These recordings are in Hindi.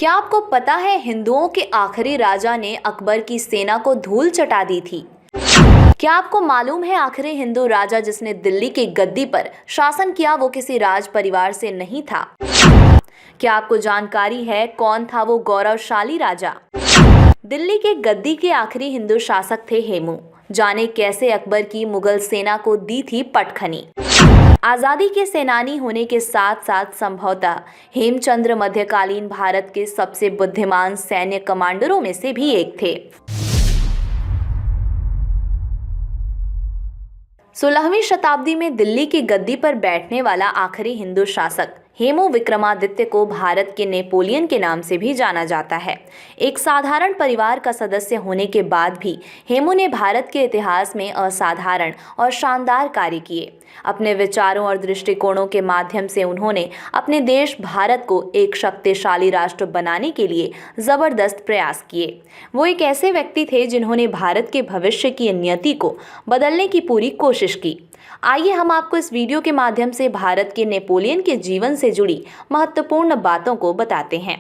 क्या आपको पता है हिंदुओं के आखिरी राजा ने अकबर की सेना को धूल चटा दी थी? क्या आपको मालूम है आखिरी हिंदू राजा जिसने दिल्ली की गद्दी पर शासन किया वो किसी राज परिवार से नहीं था? क्या आपको जानकारी है कौन था वो गौरवशाली राजा? दिल्ली के गद्दी के आखिरी हिंदू शासक थे हेमू। जाने कैसे अकबर की मुगल सेना को दी थी पटखनी। आज़ादी के सेनानी होने के साथ साथ संभवतः हेमचंद्र मध्यकालीन भारत के सबसे बुद्धिमान सैन्य कमांडरों में से भी एक थे। 16वीं शताब्दी में दिल्ली की गद्दी पर बैठने वाला आखिरी हिंदू शासक हेमू विक्रमादित्य को भारत के नेपोलियन के नाम से भी जाना जाता है। एक साधारण परिवार का सदस्य होने के बाद भी हेमू ने भारत के इतिहास में असाधारण और शानदार कार्य किए। अपने विचारों और दृष्टिकोणों के माध्यम से उन्होंने अपने देश भारत को एक शक्तिशाली राष्ट्र बनाने के लिए जबरदस्त प्रयास किए। वो एक ऐसे व्यक्ति थे जिन्होंने भारत के भविष्य की नियति को बदलने की पूरी कोशिश की। आइए हम आपको इस वीडियो के माध्यम से भारत के नेपोलियन के जीवन से जुड़ी महत्वपूर्ण बातों को बताते हैं।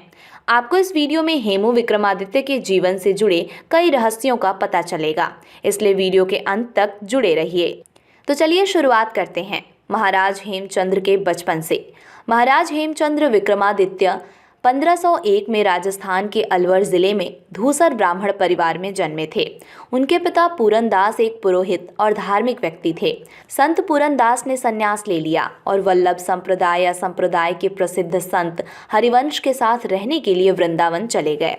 आपको इस वीडियो में हेमू विक्रमादित्य के जीवन से जुड़े कई रहस्यों का पता चलेगा, इसलिए वीडियो के अंत तक जुड़े रहिए। तो चलिए शुरुआत करते हैं महाराज हेमचंद्र के बचपन से। महाराज हेमचंद्र विक्रमादित्य 1501 में राजस्थान के अलवर जिले में धूसर ब्राह्मण परिवार में जन्मे थे। उनके पिता पूरनदास एक पुरोहित और धार्मिक व्यक्ति थे। संत पूरनदास ने संन्यास ले लिया और वल्लभ संप्रदाय या संप्रदाय के प्रसिद्ध संत हरिवंश के साथ रहने के लिए वृंदावन चले गए।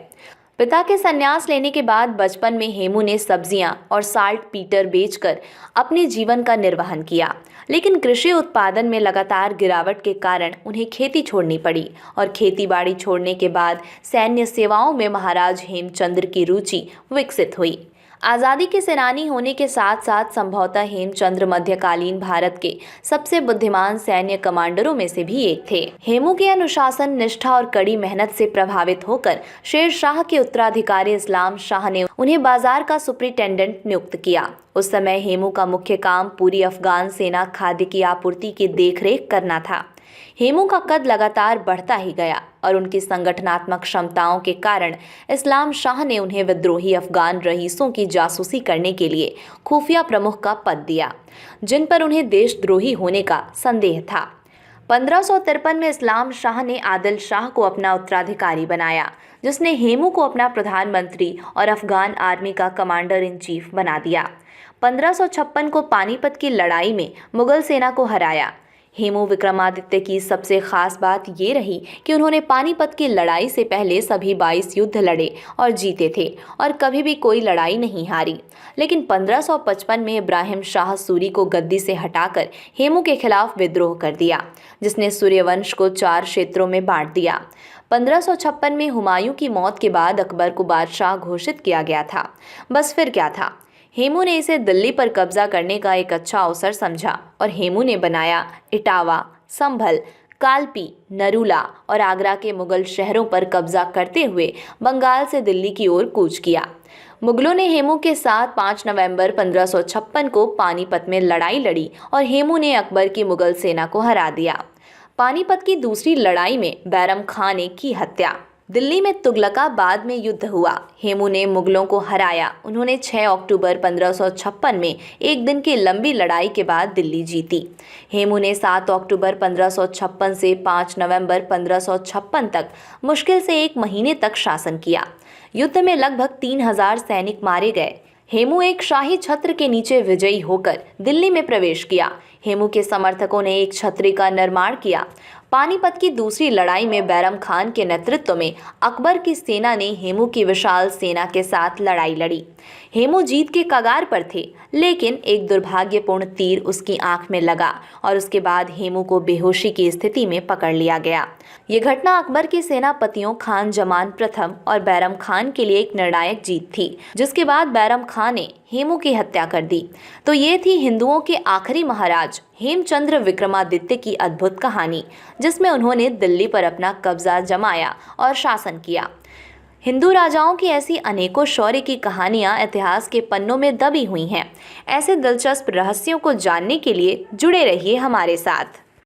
पिता के संन्यास लेने के बाद बचपन में हेमू ने सब्जियां और साल्ट पीटर बेचकर अपने जीवन का निर्वहन किया, लेकिन कृषि उत्पादन में लगातार गिरावट के कारण उन्हें खेती छोड़नी पड़ी और खेतीबाड़ी छोड़ने के बाद सैन्य सेवाओं में महाराज हेमचंद्र की रुचि विकसित हुई। आज़ादी के सेनानी होने के साथ साथ संभवतः हेमचंद्र मध्यकालीन भारत के सबसे बुद्धिमान सैन्य कमांडरों में से भी एक थे। हेमू के अनुशासन, निष्ठा और कड़ी मेहनत से प्रभावित होकर शेर शाह के उत्तराधिकारी इस्लाम शाह ने उन्हें बाजार का सुपरिटेंडेंट नियुक्त किया। उस समय हेमू का मुख्य काम पूरी अफगान सेना खाद्य की आपूर्ति की देखरेख करना था। हेमू का कद लगातार बढ़ता ही गया और उनकी संगठनात्मक क्षमताओं के कारण इस्लाम शाह ने उन्हें विद्रोही अफगान रईसों की जासूसी करने के लिए खुफिया प्रमुख का पद दिया, जिन पर उन्हें देशद्रोही होने का संदेह था। 1553 में इस्लाम शाह ने आदिल शाह को अपना उत्तराधिकारी बनाया, जिसने हेमू को अपना प्रधानमंत्री और अफगान आर्मी का कमांडर इन चीफ बना दिया। 1556 को पानीपत की लड़ाई में मुगल सेना को हराया। हेमू विक्रमादित्य की सबसे खास बात ये रही कि उन्होंने पानीपत की लड़ाई से पहले सभी 22 युद्ध लड़े और जीते थे और कभी भी कोई लड़ाई नहीं हारी। लेकिन 1555 में इब्राहिम शाह सूरी को गद्दी से हटाकर हेमू के खिलाफ विद्रोह कर दिया, जिसने सूर्यवंश को 4 क्षेत्रों में बांट दिया। 1556 में हुमायूं की मौत के बाद अकबर को बादशाह घोषित किया गया था। बस फिर क्या था, हेमू ने इसे दिल्ली पर कब्जा करने का एक अच्छा अवसर समझा और हेमू ने बनाया इटावा, संभल, कालपी, नरूला और आगरा के मुगल शहरों पर कब्जा करते हुए बंगाल से दिल्ली की ओर कूच किया। मुगलों ने हेमू के साथ 5 नवंबर 1556 को पानीपत में लड़ाई लड़ी और हेमू ने अकबर की मुगल सेना को हरा दिया। पानीपत की दूसरी लड़ाई में बैरम खान ने की हत्या। दिल्ली में तुगलकाबाद में युद्ध हुआ। हेमू ने मुगलों को हराया। उन्होंने 6 अक्टूबर 1556 में एक दिन की लंबी लड़ाई के बाद दिल्ली जीती। हेमू ने 7 अक्टूबर 1556 से 5 नवंबर 1556 तक मुश्किल से 1 महीने तक शासन किया। युद्ध में लगभग 3000 सैनिक मारे गए। हेमू एक शाही छत्र के नीचे विजयी होकर दिल्ली में प्रवेश किया। हेमू के समर्थकों ने एक छतरी का निर्माण किया। पानीपत की दूसरी लड़ाई में बैरम खान के नेतृत्व में अकबर की सेना ने हेमू की विशाल सेना के साथ लड़ाई लड़ी। हेमू जीत के कगार पर थे, लेकिन एक दुर्भाग्यपूर्ण तीर उसकी आंख में लगा और उसके बाद हेमू को बेहोशी की स्थिति में पकड़ लिया गया। ये घटना अकबर के सेनापतियों खान जमान प्रथम और बैरम खान के लिए एक निर्णायक जीत थी, जिसके बाद बैरम खान ने हेमू की हत्या कर दी। तो ये थी हिंदुओं के आखिरी महाराज हेमचंद्र विक्रमादित्य की अद्भुत कहानी, जिसमें उन्होंने दिल्ली पर अपना कब्जा जमाया और शासन किया। हिंदू राजाओं की ऐसी अनेकों शौर्य की कहानियां इतिहास के पन्नों में दबी हुई हैं। ऐसे दिलचस्प रहस्यों को जानने के लिए जुड़े रहिए हमारे साथ।